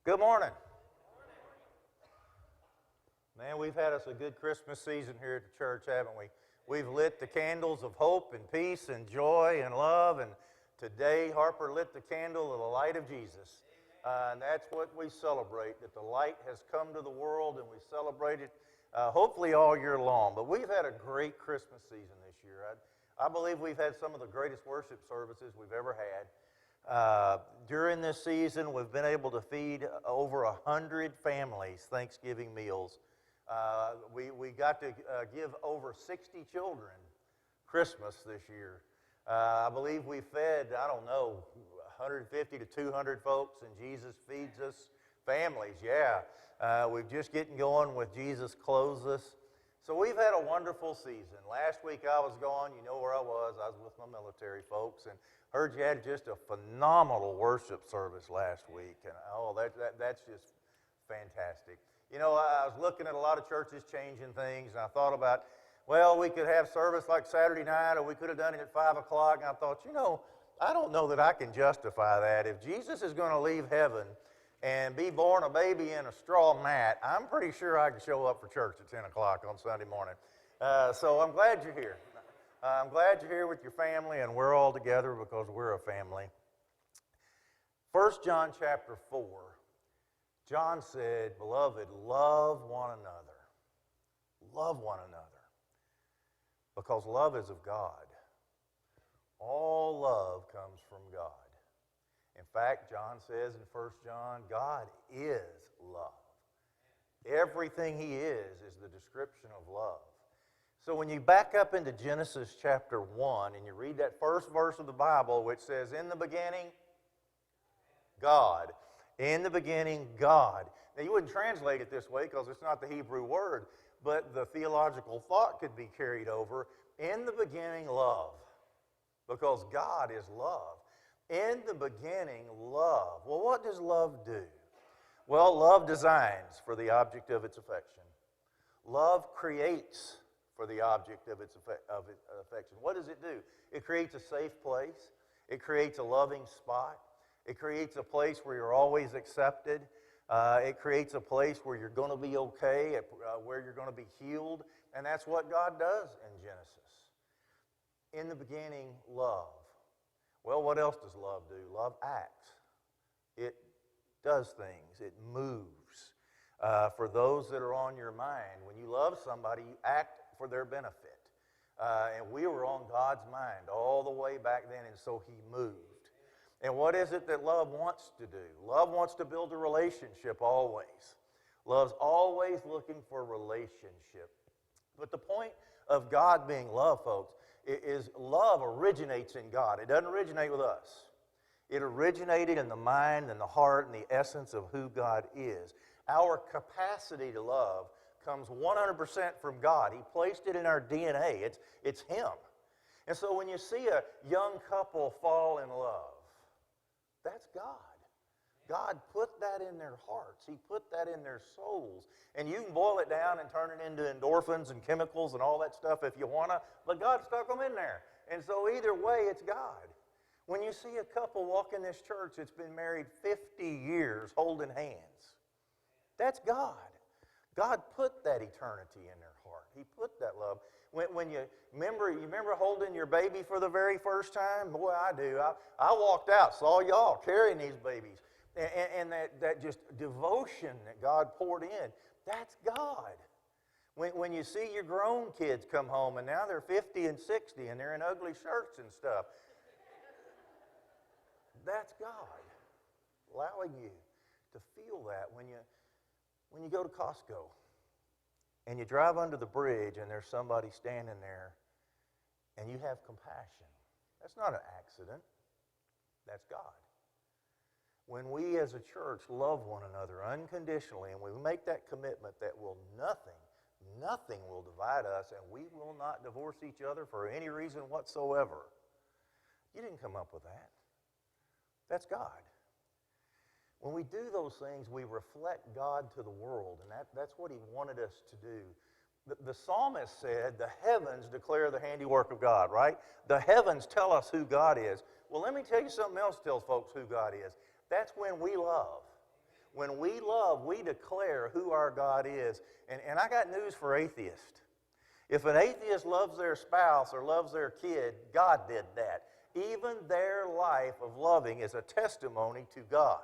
Good morning. Man, we've had us a good Christmas season here at the church, haven't we? We've lit the candles of hope and peace and joy and love, and today Harper lit the candle of the light of Jesus. And that's what we celebrate, that the light has come to the world, and we celebrate it hopefully all year long. But we've had a great Christmas season this year. I believe we've had some of the greatest worship services we've ever had. During this season, we've been able to feed over 100 families Thanksgiving meals. We got to give over 60 children Christmas this year. I believe we fed, 150 to 200 folks, and Jesus feeds us families, yeah. We're just getting going with Jesus Clothes Us. So we've had a wonderful season. Last week I was gone. You know where I was. I was with my military folks, and heard you had just a phenomenal worship service last week. And that's just fantastic. You know, I was looking at a lot of churches changing things, and I thought about, well, we could have service like Saturday night, or we could have done it at 5 o'clock. And I thought, I don't know that I can justify that. If Jesus is going to leave heaven and be born a baby in a straw mat, I'm pretty sure I can show up for church at 10 o'clock on Sunday morning. So I'm glad you're here. I'm glad you're here with your family, and we're all together because we're a family. 1 John chapter 4, John said, "Beloved, love one another." Love one another. Because love is of God. All love comes from God. In fact, John says in 1 John, God is love. Everything he is the description of love. So when you back up into Genesis chapter 1 and you read that first verse of the Bible, which says, in the beginning, God. In the beginning, God. Now you wouldn't translate it this way because it's not the Hebrew word, but the theological thought could be carried over. In the beginning, love. Because God is love. In the beginning, love. Well, what does love do? Well, love designs for the object of its affection. Love creates for the object of its affection. What does it do? It creates a safe place. It creates a loving spot. It creates a place where you're always accepted. It creates a place where you're going to be okay, where you're going to be healed. And that's what God does in Genesis. In the beginning, love. Well, what else does love do? Love acts. It does things. It moves. For those that are on your mind, when you love somebody, you act for their benefit. And we were on God's mind all the way back then, and so he moved. And what is it that love wants to do? Love wants to build a relationship always. Love's always looking for relationship. But the point of God being love, folks, is love originates in God. It doesn't originate with us. It originated in the mind and the heart and the essence of who God is. Our capacity to love comes 100% from God. He placed it in our DNA. It's him. And so when you see a young couple fall in love, that's God. God put that in their hearts. He put that in their souls. And you can boil it down and turn it into endorphins and chemicals and all that stuff if you want to, but God stuck them in there. And so either way, it's God. When you see a couple walk in this church that's been married 50 years holding hands, that's God. God put that eternity in their heart. He put that love. When you remember holding your baby for the very first time? Boy, I do. I walked out, saw y'all carrying these babies. And that just devotion that God poured in, that's God. When you see your grown kids come home and now they're 50 and 60 and they're in ugly shirts and stuff, that's God allowing you to feel that when you go to Costco and you drive under the bridge and there's somebody standing there and you have compassion. That's not an accident. That's God. When we as a church love one another unconditionally and we make that commitment that nothing will divide us, and we will not divorce each other for any reason whatsoever. You didn't come up with that. That's God. When we do those things, we reflect God to the world, and that's what he wanted us to do. The psalmist said, the heavens declare the handiwork of God, right? The heavens tell us who God is. Well, let me tell you something else tells folks who God is. That's when we love. When we love, we declare who our God is. And I got news for atheists. If an atheist loves their spouse or loves their kid, God did that. Even their life of loving is a testimony to God,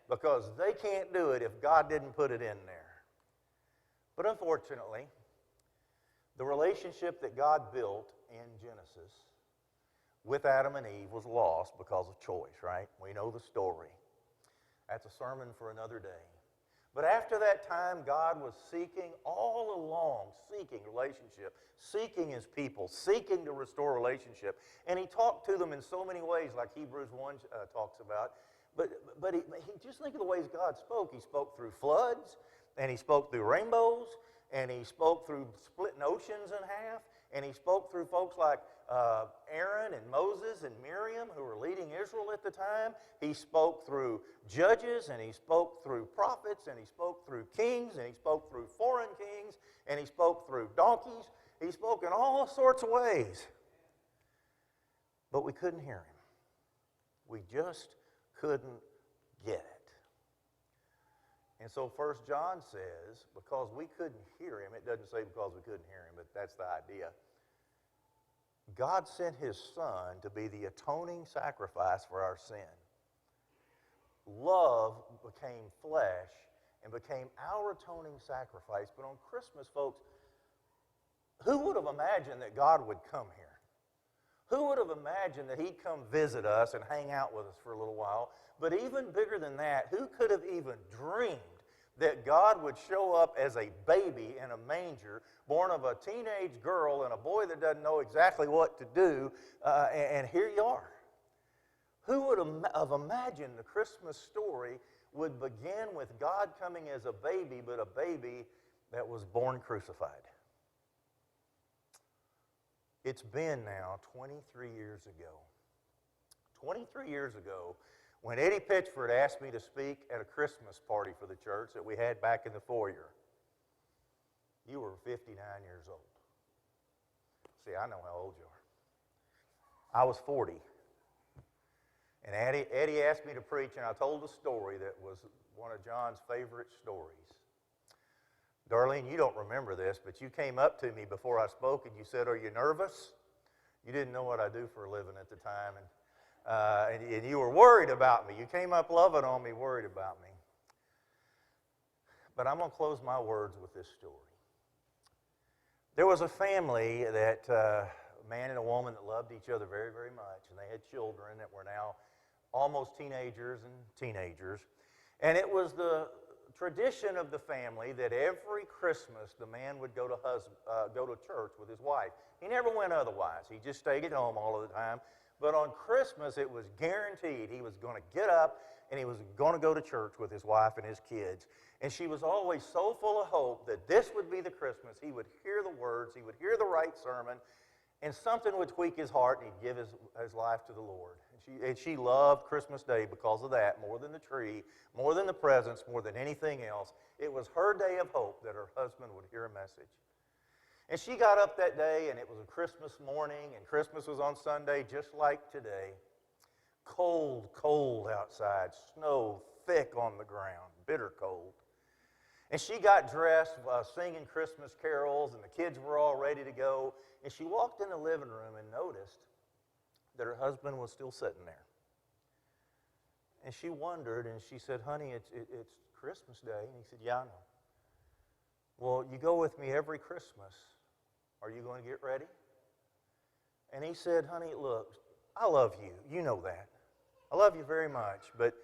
because they can't do it if God didn't put it in there. But unfortunately, the relationship that God built in Genesis with Adam and Eve was lost because of choice, right? We know the story. That's a sermon for another day. But after that time, God was seeking all along, seeking relationship, seeking His people, seeking to restore relationship. And He talked to them in so many ways, like Hebrews 1 talks about. But he just think of the ways God spoke. He spoke through floods, and He spoke through rainbows, and He spoke through splitting oceans in half, and He spoke through folks like Aaron and Moses and Miriam, who were leading Israel at the time. He spoke through judges, and He spoke through prophets, and He spoke through kings, and He spoke through foreign kings, and He spoke through donkeys. He spoke in all sorts of ways. But we couldn't hear Him. We just couldn't get it. And so 1 John says, because we couldn't hear Him, it doesn't say because we couldn't hear Him, but that's the idea. God sent His Son to be the atoning sacrifice for our sin. Love became flesh and became our atoning sacrifice. But on Christmas, folks, who would have imagined that God would come here? Who would have imagined that He'd come visit us and hang out with us for a little while? But even bigger than that, who could have even dreamed that God would show up as a baby in a manger, born of a teenage girl and a boy that doesn't know exactly what to do, and here you are. Who would have imagined the Christmas story would begin with God coming as a baby, but a baby that was born crucified? It's been now 23 years ago. 23 years ago, when Eddie Pitchford asked me to speak at a Christmas party for the church that we had back in the foyer. You were 59 years old. See, I know how old you are. I was 40. And Eddie asked me to preach, and I told a story that was one of John's favorite stories. Darlene, you don't remember this, but you came up to me before I spoke and you said, "Are you nervous?" You didn't know what I do for a living at the time, and you were worried about me. You came up loving on me, worried about me. But I'm going to close my words with this story. There was a family that, a man and a woman that loved each other very, very much, and they had children that were now almost teenagers. And it was the tradition of the family that every Christmas the man would go to church with his wife. He never went otherwise. He just stayed at home all of the time. But on Christmas, it was guaranteed he was going to get up and he was going to go to church with his wife and his kids. And she was always so full of hope that this would be the Christmas. He would hear the words, he would hear the right sermon, and something would tweak his heart, and he'd give his life to the Lord. And she loved Christmas Day because of that, more than the tree, more than the presents, more than anything else. It was her day of hope that her husband would hear a message. And she got up that day, and it was a Christmas morning, and Christmas was on Sunday, just like today. Cold, cold outside, snow thick on the ground, bitter cold. And she got dressed, singing Christmas carols, and the kids were all ready to go. And she walked in the living room and noticed that her husband was still sitting there. And she wondered, and she said, "Honey, it's Christmas Day." And he said, "Yeah, I know." "Well, you go with me every Christmas. Are you going to get ready?" And he said, "Honey, look, I love you. You know that. I love you very much. But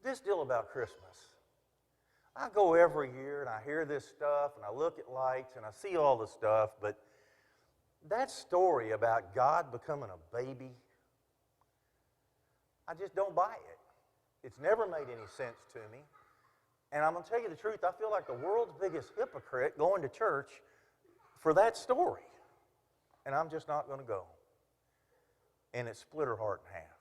this deal about Christmas, I go every year and I hear this stuff and I look at lights and I see all the stuff, but that story about God becoming a baby, I just don't buy it. It's never made any sense to me. And I'm going to tell you the truth, I feel like the world's biggest hypocrite going to church for that story. And I'm just not going to go." And it split her heart in half.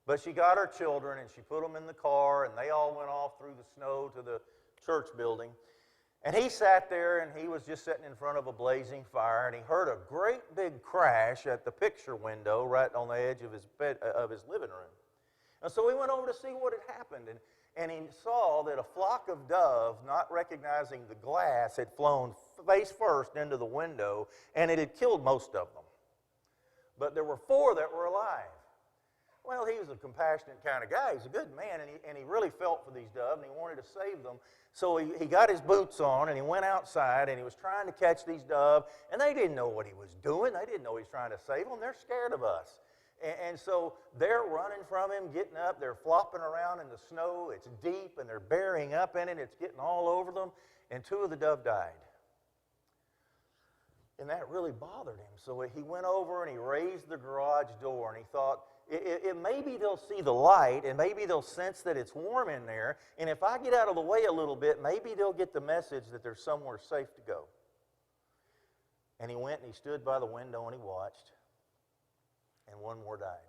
But she got her children and she put them in the car, and they all went off through the snow to the church building. And he sat there, and he was just sitting in front of a blazing fire, and he heard a great big crash at the picture window right on the edge of his living room. And so he went over to see what had happened, and he saw that a flock of doves, not recognizing the glass, had flown face first into the window, and it had killed most of them. But there were 4 that were alive. Well, he was a compassionate kind of guy. He's a good man, and he really felt for these doves, and he wanted to save them. So he got his boots on, and he went outside, and he was trying to catch these doves, and they didn't know what he was doing. They didn't know he was trying to save them. They're scared of us. And so they're running from him, getting up. They're flopping around in the snow. It's deep, and they're burying up in it. It's getting all over them, and 2 of the doves died. And that really bothered him. So he went over and he raised the garage door, and he thought, maybe they'll see the light, and maybe they'll sense that it's warm in there, and if I get out of the way a little bit, maybe they'll get the message that there's somewhere safe to go. And he went and he stood by the window and he watched, and 1 more died.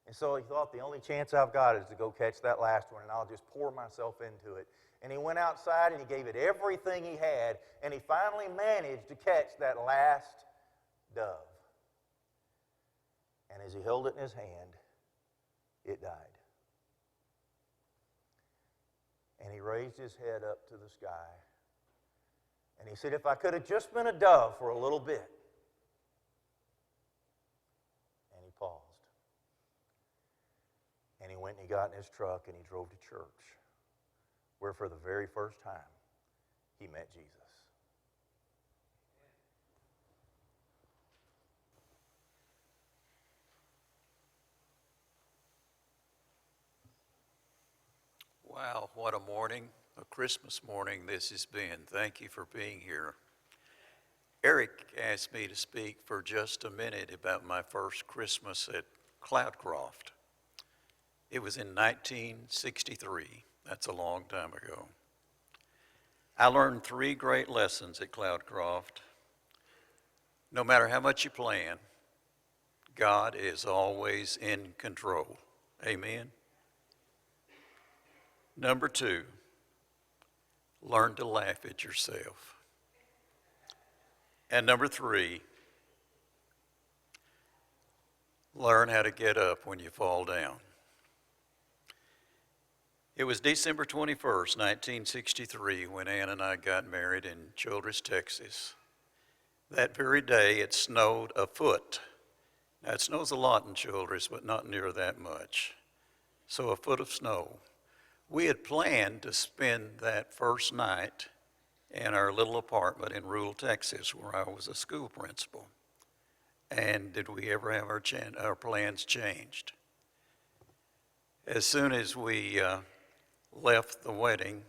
And so he thought, the only chance I've got is to go catch that last one, and I'll just pour myself into it. And he went outside and he gave it everything he had, and he finally managed to catch that last dove. And as he held it in his hand, it died. And he raised his head up to the sky. And he said, if I could have just been a dove for a little bit. And he paused. And he went and he got in his truck and he drove to church, where for the very first time he met Jesus. Wow, what a morning, a Christmas morning this has been. Thank you for being here. Eric asked me to speak for just a minute about my first Christmas at Cloudcroft. It was in 1963. That's a long time ago. I learned 3 great lessons at Cloudcroft. No matter how much you plan, God is always in control. Amen. Number 2, learn to laugh at yourself. And number 3, learn how to get up when you fall down. It was December 21st, 1963, when Ann and I got married in Childress, Texas. That very day, it snowed a foot. Now, it snows a lot in Childress, but not near that much. So a foot of snow. We had planned to spend that first night in our little apartment in rural Texas, where I was a school principal. And did we ever have our plans changed? As soon as we left the wedding,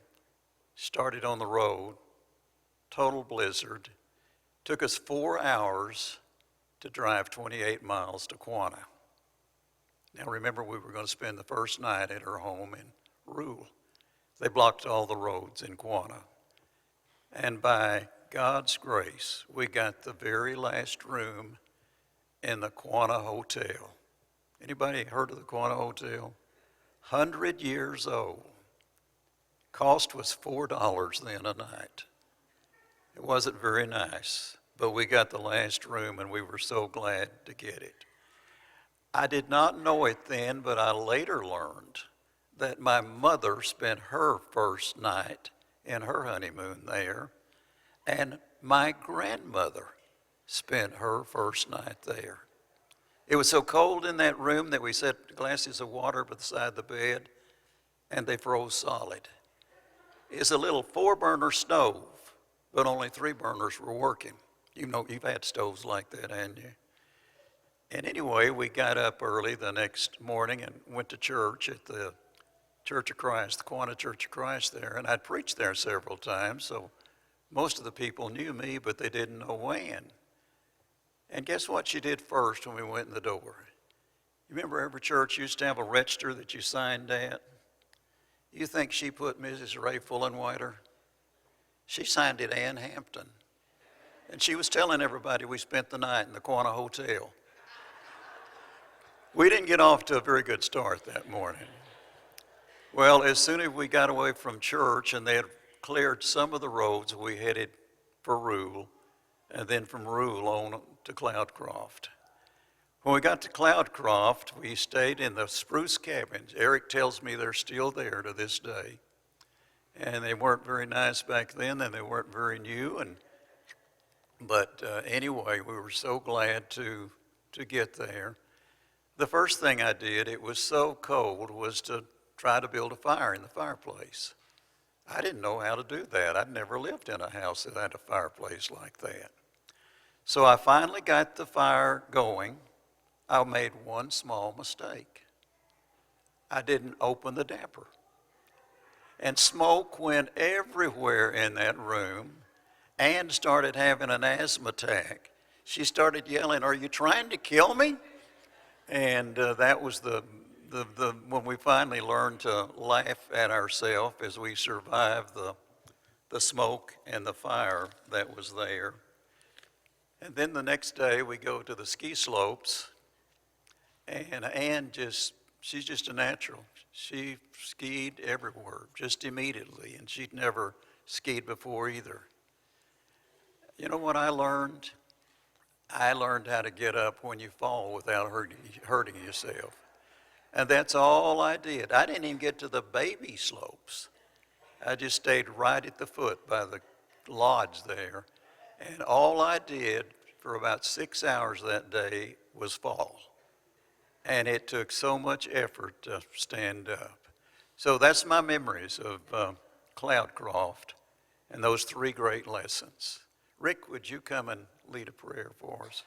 started on the road, total blizzard, took us 4 hours to drive 28 miles to Quanah. Now remember, we were going to spend the first night at our home in Rule. They blocked all the roads in Quanah. And by God's grace, we got the very last room in the Quanah Hotel. Anybody heard of the Quanah Hotel? 100 years old. Cost was $4 then a night. It wasn't very nice, but we got the last room and we were so glad to get it. I did not know it then, but I later learned that my mother spent her first night in her honeymoon there, and my grandmother spent her first night there. It was so cold in that room that we set glasses of water beside the bed, and they froze solid. It's a little 4-burner stove, but only 3 burners were working. You know, you've had stoves like that, haven't you? And anyway, we got up early the next morning and went to church at the Church of Christ, the Quanah Church of Christ there, and I'd preached there several times, so most of the people knew me, but they didn't know Ann. And guess what she did first when we went in the door? You remember every church used to have a register that you signed at? You think she put Mrs. Ray Fullenweider? She signed it Ann Hampton. And she was telling everybody we spent the night in the Quanah Hotel. We didn't get off to a very good start that morning. Well, as soon as we got away from church and they had cleared some of the roads, we headed for Rule, and then from Rule on to Cloudcroft. When we got to Cloudcroft, we stayed in the spruce cabins. Eric tells me they're still there to this day. And they weren't very nice back then, and they weren't very new. But anyway, we were so glad to get there. The first thing I did, it was so cold, was to try to build a fire in the fireplace. I didn't know how to do that. I'd never lived in a house that had a fireplace like that. So I finally got the fire going. I made one small mistake. I didn't open the damper. And smoke went everywhere in that room. Ann started having an asthma attack. She started yelling, "Are you trying to kill me?" And that was when we finally learned to laugh at ourselves as we survived the smoke and the fire that was there. And then the next day we go to the ski slopes, and Ann she's just a natural. She skied everywhere, just immediately, and she'd never skied before either. You know what I learned? I learned how to get up when you fall without hurting yourself. And that's all I did. I didn't even get to the baby slopes. I just stayed right at the foot by the lodge there. And all I did for about 6 hours that day was fall. And it took so much effort to stand up. So that's my memories of Cloudcroft and those 3 great lessons. Rick, would you come and lead a prayer for us?